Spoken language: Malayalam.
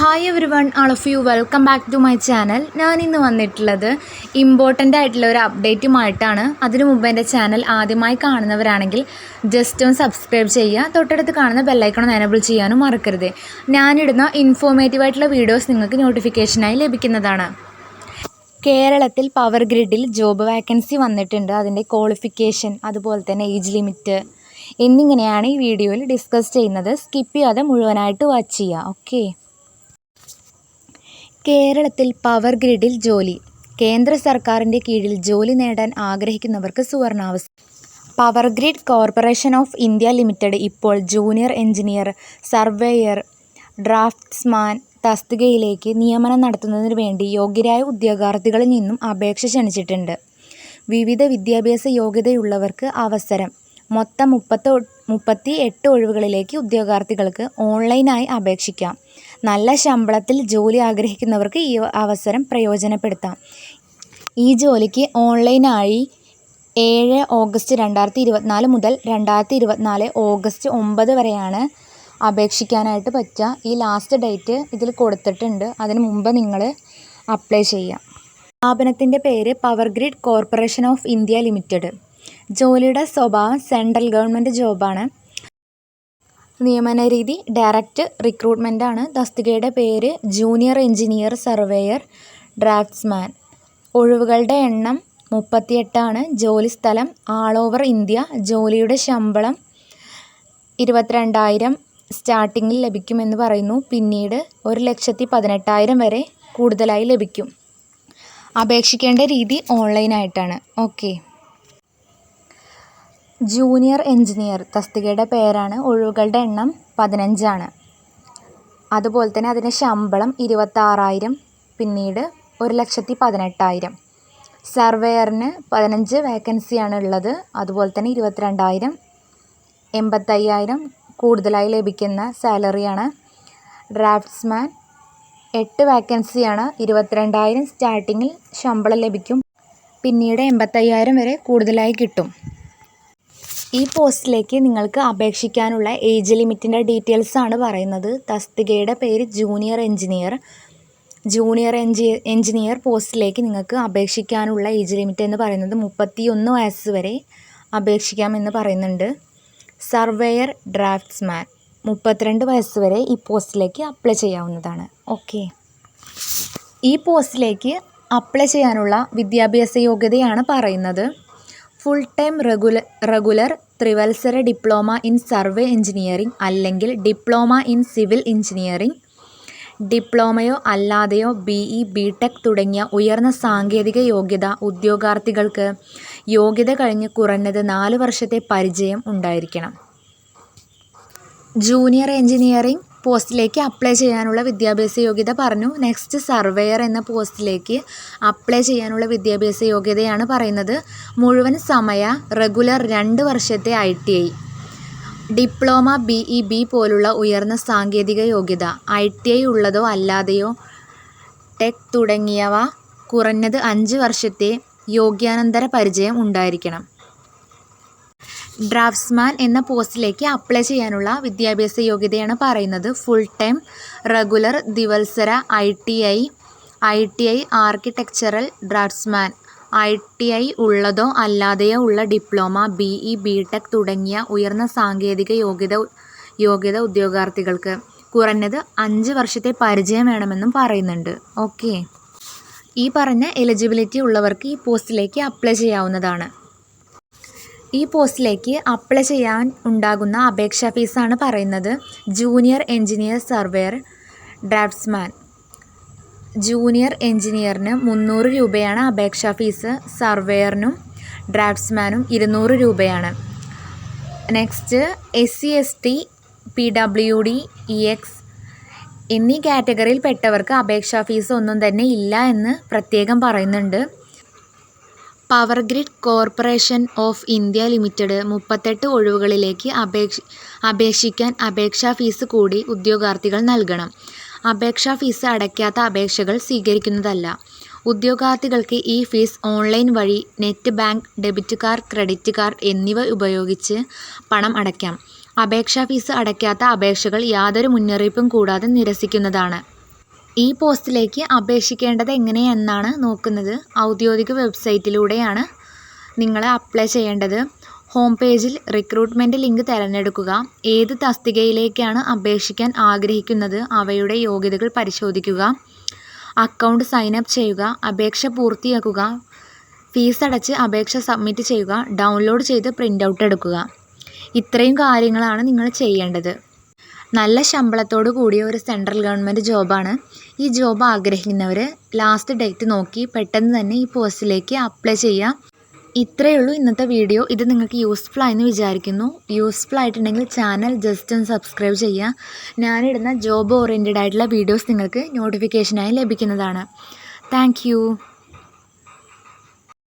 Hi everyone, all of you welcome back to my channel. ഞാൻ ഇന്ന് വന്നിട്ടുള്ളത് ഇമ്പോർട്ടൻ്റ് ആയിട്ടുള്ള ഒരു അപ്ഡേറ്റുമായിട്ടാണ്. അതിനു മുമ്പ് എൻ്റെ ചാനൽ ആദ്യമായി കാണുന്നവരാണെങ്കിൽ ജസ്റ്റ് ഒന്ന് സബ്സ്ക്രൈബ് ചെയ്യുക, തൊട്ടടുത്ത് കാണുന്ന ബെല്ലൈക്കൺ എനേബിൾ ചെയ്യാനും മറക്കരുത്. ഞാനിടുന്ന ഇൻഫോർമേറ്റീവ് ആയിട്ടുള്ള വീഡിയോസ് നിങ്ങൾക്ക് നോട്ടിഫിക്കേഷനായി ലഭിക്കുന്നതാണ്. കേരളത്തിൽ പവർ ഗ്രിഡിൽ ജോബ് വാക്കൻസി വന്നിട്ടുണ്ട്. അതിൻ്റെ ക്വാളിഫിക്കേഷൻ, അതുപോലെ തന്നെ ഏജ് ലിമിറ്റ് എന്നിങ്ങനെയാണ് ഈ വീഡിയോയിൽ ഡിസ്കസ് ചെയ്യുന്നത്. സ്കിപ്പ് ചെയ്യാതെ മുഴുവനായിട്ട് വാച്ച് ചെയ്യുക. ഓക്കെ. കേരളത്തിൽ പവർ ഗ്രിഡിൽ ജോലി. കേന്ദ്ര സർക്കാരിൻ്റെ കീഴിൽ ജോലി നേടാൻ ആഗ്രഹിക്കുന്നവർക്ക് സുവർണാവസരം. Power grid corporation of India limited ഇപ്പോൾ ജൂനിയർ എഞ്ചിനീയർ, സർവേയർ, ഡ്രാഫ്റ്റ്സ്മാൻ തസ്തികയിലേക്ക് നിയമനം നടത്തുന്നതിന് വേണ്ടി യോഗ്യരായ ഉദ്യോഗാർത്ഥികളിൽ നിന്നും അപേക്ഷ ക്ഷണിച്ചിട്ടുണ്ട്. വിവിധ വിദ്യാഭ്യാസ യോഗ്യതയുള്ളവർക്ക് അവസരം. മൊത്തം 38 ഒഴിവുകളിലേക്ക് ഉദ്യോഗാർത്ഥികൾക്ക് ഓൺലൈനായി അപേക്ഷിക്കാം. നല്ല ശമ്പളത്തിൽ ജോലി ആഗ്രഹിക്കുന്നവർക്ക് ഈ അവസരം പ്രയോജനപ്പെടുത്താം. ഈ ജോലിക്ക് ഓൺലൈനായി 7 ഓഗസ്റ്റ് 2024 മുതൽ 2024 ഓഗസ്റ്റ് 9 വരെയാണ് അപേക്ഷിക്കാനായിട്ട് പറ്റുക. ഈ ലാസ്റ്റ് ഡേറ്റ് ഇതിൽ കൊടുത്തിട്ടുണ്ട്. അതിന് മുമ്പ് നിങ്ങൾ അപ്ലൈ ചെയ്യുക. സ്ഥാപനത്തിൻ്റെ പേര് power grid corporation of India limited. ജോലിയുടെ സ്വഭാവം സെൻട്രൽ ഗവൺമെൻറ് ജോബാണ്. നിയമന രീതി ഡയറക്റ്റ് റിക്രൂട്ട്മെൻറ്റാണ്. തസ്തികയുടെ പേര് ജൂനിയർ എഞ്ചിനീയർ, സർവേയർ, ഡ്രാഫ്റ്റ്സ്മാൻ. ഒഴിവുകളുടെ എണ്ണം 38 ജോലി സ്ഥലം ആൾ ഓവർ ഇന്ത്യ. ജോലിയുടെ ശമ്പളം 22,000 സ്റ്റാർട്ടിങ്ങിൽ ലഭിക്കുമെന്ന് പറയുന്നു. പിന്നീട് 1,18,000 വരെ കൂടുതലായി ലഭിക്കും. അപേക്ഷിക്കേണ്ട രീതി ഓൺലൈനായിട്ടാണ്. ഓക്കെ. ജൂനിയർ എഞ്ചിനീയർ തസ്തികയുടെ പേരാണ്. ഒഴിവുകളുടെ എണ്ണം 15. അതുപോലെ തന്നെ അതിൻ്റെ ശമ്പളം 26,000, പിന്നീട് 1,18,000. സർവേയറിന് 15 വേക്കൻസിയാണ് ഉള്ളത്. അതുപോലെ തന്നെ 22,000, 85,000 കൂടുതലായി ലഭിക്കുന്ന സാലറിയാണ്. ഡ്രാഫ്റ്റ്സ്മാൻ 8 വേക്കൻസിയാണ്. 22,000 സ്റ്റാർട്ടിങ്ങിൽ ശമ്പളം ലഭിക്കും. പിന്നീട് 85,000 വരെ കൂടുതലായി കിട്ടും. ഈ പോസ്റ്റിലേക്ക് നിങ്ങൾക്ക് അപേക്ഷിക്കാനുള്ള ഏജ് ലിമിറ്റിൻ്റെ ഡീറ്റെയിൽസാണ് പറയുന്നത്. തസ്തികയുടെ പേര് ജൂനിയർ എഞ്ചിനീയർ. എഞ്ചിനീയർ പോസ്റ്റിലേക്ക് നിങ്ങൾക്ക് അപേക്ഷിക്കാനുള്ള ഏജ് ലിമിറ്റ് എന്ന് പറയുന്നത് 31 വയസ്സ് വരെ അപേക്ഷിക്കാമെന്ന് പറയുന്നുണ്ട്. സർവേയർ, ഡ്രാഫ്റ്റ്സ്മാൻ 32 വയസ്സ് വരെ ഈ പോസ്റ്റിലേക്ക് അപ്ലൈ ചെയ്യാവുന്നതാണ്. ഓക്കെ. ഈ പോസ്റ്റിലേക്ക് അപ്ലൈ ചെയ്യാനുള്ള വിദ്യാഭ്യാസ യോഗ്യതയാണ് പറയുന്നത്. ഫുൾ ടൈം റെഗുലർ ത്രിവത്സര ഡിപ്ലോമ ഇൻ സർവേ എഞ്ചിനീയറിംഗ് അല്ലെങ്കിൽ ഡിപ്ലോമ ഇൻ സിവിൽ എഞ്ചിനീയറിംഗ്. ഡിപ്ലോമയോ അല്ലാതെയോ BE, BTech തുടങ്ങിയ ഉയർന്ന സാങ്കേതിക യോഗ്യത ഉദ്യോഗാർത്ഥികൾക്ക് യോഗ്യത കഴിഞ്ഞ് കുറഞ്ഞത് 4 വർഷത്തെ പരിചയം ഉണ്ടായിരിക്കണം. ജൂനിയർ എഞ്ചിനീയറിംഗ് പോസ്റ്റിലേക്ക് അപ്ലൈ ചെയ്യാനുള്ള വിദ്യാഭ്യാസ യോഗ്യത പറഞ്ഞു. നെക്സ്റ്റ് സർവേയർ എന്ന പോസ്റ്റിലേക്ക് അപ്ലൈ ചെയ്യാനുള്ള വിദ്യാഭ്യാസ യോഗ്യതയാണ് പറയുന്നത്. മുഴുവൻ സമയ റെഗുലർ 2 വർഷത്തെ ITI, ഡിപ്ലോമ, BE പോലുള്ള ഉയർന്ന സാങ്കേതിക യോഗ്യത, ITI ഉള്ളതോ അല്ലാതെയോ ടെക് തുടങ്ങിയവ കുറഞ്ഞത് 5 വർഷത്തെ യോഗ്യാനന്തര പരിചയം ഉണ്ടായിരിക്കണം. ഡ്രാഫ്റ്റ്സ്മാൻ എന്ന പോസ്റ്റിലേക്ക് അപ്ലൈ ചെയ്യാനുള്ള വിദ്യാഭ്യാസ യോഗ്യതയാണ് പറയുന്നത്. ഫുൾ ടൈം റെഗുലർ ദ്വിവത്സര ITI ആർക്കിടെക്ചറൽ ഡ്രാഫ്റ്റ്സ്മാൻ, ITI ഉള്ളതോ അല്ലാതെയോ ഉള്ള ഡിപ്ലോമ, BE, BTech തുടങ്ങിയ ഉയർന്ന സാങ്കേതിക യോഗ്യത ഉദ്യോഗാർത്ഥികൾക്ക് കുറഞ്ഞത് 5 വർഷത്തെ പരിചയം വേണമെന്നും പറയുന്നുണ്ട്. ഓക്കെ. ഈ പറഞ്ഞ എലിജിബിലിറ്റി ഉള്ളവർക്ക് ഈ പോസ്റ്റിലേക്ക് അപ്ലൈ ചെയ്യാവുന്നതാണ്. ഈ പോസ്റ്റിലേക്ക് അപ്ലൈ ചെയ്യാൻ ഉണ്ടാകുന്ന അപേക്ഷാ ഫീസാണ് പറയുന്നത്. Junior engineer, surveyor, draftsman. Junior എഞ്ചിനീയറിന് 300 രൂപയാണ് അപേക്ഷാ ഫീസ്. സർവേയറിനും ഡ്രാഫ്റ്റ്സ്മാനും 200 രൂപയാണ്. Next SC, ST, PWD, EX എന്നീ കാറ്റഗറിയിൽ പെട്ടവർക്ക് അപേക്ഷാ ഫീസ് ഒന്നും തന്നെ ഇല്ല എന്ന് പ്രത്യേകം പറയുന്നുണ്ട്. Power grid corporation of India limited 38 ഒഴിവുകളിലേക്ക് അപേക്ഷിക്കാൻ അപേക്ഷാ ഫീസ് കൂടി ഉദ്യോഗാർത്ഥികൾ നൽകണം. അപേക്ഷാ ഫീസ് അടയ്ക്കാത്ത അപേക്ഷകൾ സ്വീകരിക്കുന്നതല്ല. ഉദ്യോഗാർത്ഥികൾക്ക് ഈ ഫീസ് ഓൺലൈൻ വഴി net bank, debit card, credit card എന്നിവ ഉപയോഗിച്ച് പണം അടയ്ക്കാം. അപേക്ഷാ ഫീസ് അടയ്ക്കാത്ത അപേക്ഷകൾ യാതൊരു മുന്നറിയിപ്പും കൂടാതെ നിരസിക്കുന്നതാണ്. ഈ പോസ്റ്റിലേക്ക് അപേക്ഷിക്കേണ്ടത് എങ്ങനെയെന്നാണ് നോക്കുന്നത്. ഔദ്യോഗിക വെബ്സൈറ്റിലൂടെയാണ് നിങ്ങൾ അപ്ലൈ ചെയ്യേണ്ടത്. ഹോം പേജിൽ റിക്രൂട്ട്മെൻറ്റ് ലിങ്ക് തിരഞ്ഞെടുക്കുക. ഏത് തസ്തികയിലേക്കാണ് അപേക്ഷിക്കാൻ ആഗ്രഹിക്കുന്നത് അവയുടെ യോഗ്യതകൾ പരിശോധിക്കുക. അക്കൗണ്ട് സൈനപ്പ് ചെയ്യുക. അപേക്ഷ പൂർത്തിയാക്കുക. ഫീസ് അടച്ച് അപേക്ഷ സബ്മിറ്റ് ചെയ്യുക. ഡൗൺലോഡ് ചെയ്ത് പ്രിൻ്റ് ഔട്ട് എടുക്കുക. ഇത്രയും കാര്യങ്ങളാണ് നിങ്ങൾ ചെയ്യേണ്ടത്. നല്ല ശമ്പളത്തോടു കൂടിയ ഒരു സെൻട്രൽ ഗവൺമെൻറ് ജോബാണ്. ഈ ജോബ് ആഗ്രഹിക്കുന്നവർ ലാസ്റ്റ് ഡേറ്റ് നോക്കി പെട്ടെന്ന് തന്നെ ഈ പോസ്റ്റിലേക്ക് അപ്ലൈ ചെയ്യുക. ഇത്രയേ ഉള്ളൂ ഇന്നത്തെ വീഡിയോ. ഇത് നിങ്ങൾക്ക് യൂസ്ഫുൾ ആയെന്ന് വിചാരിക്കുന്നു. യൂസ്ഫുൾ ആയിട്ടുണ്ടെങ്കിൽ ചാനൽ ജസ്റ്റ് ഒന്ന് സബ്സ്ക്രൈബ് ചെയ്യുക. ഞാനിടുന്ന ജോബ് ഓറിയൻറ്റഡ് ആയിട്ടുള്ള വീഡിയോസ് നിങ്ങൾക്ക് നോട്ടിഫിക്കേഷനായി ലഭിക്കുന്നതാണ്. താങ്ക്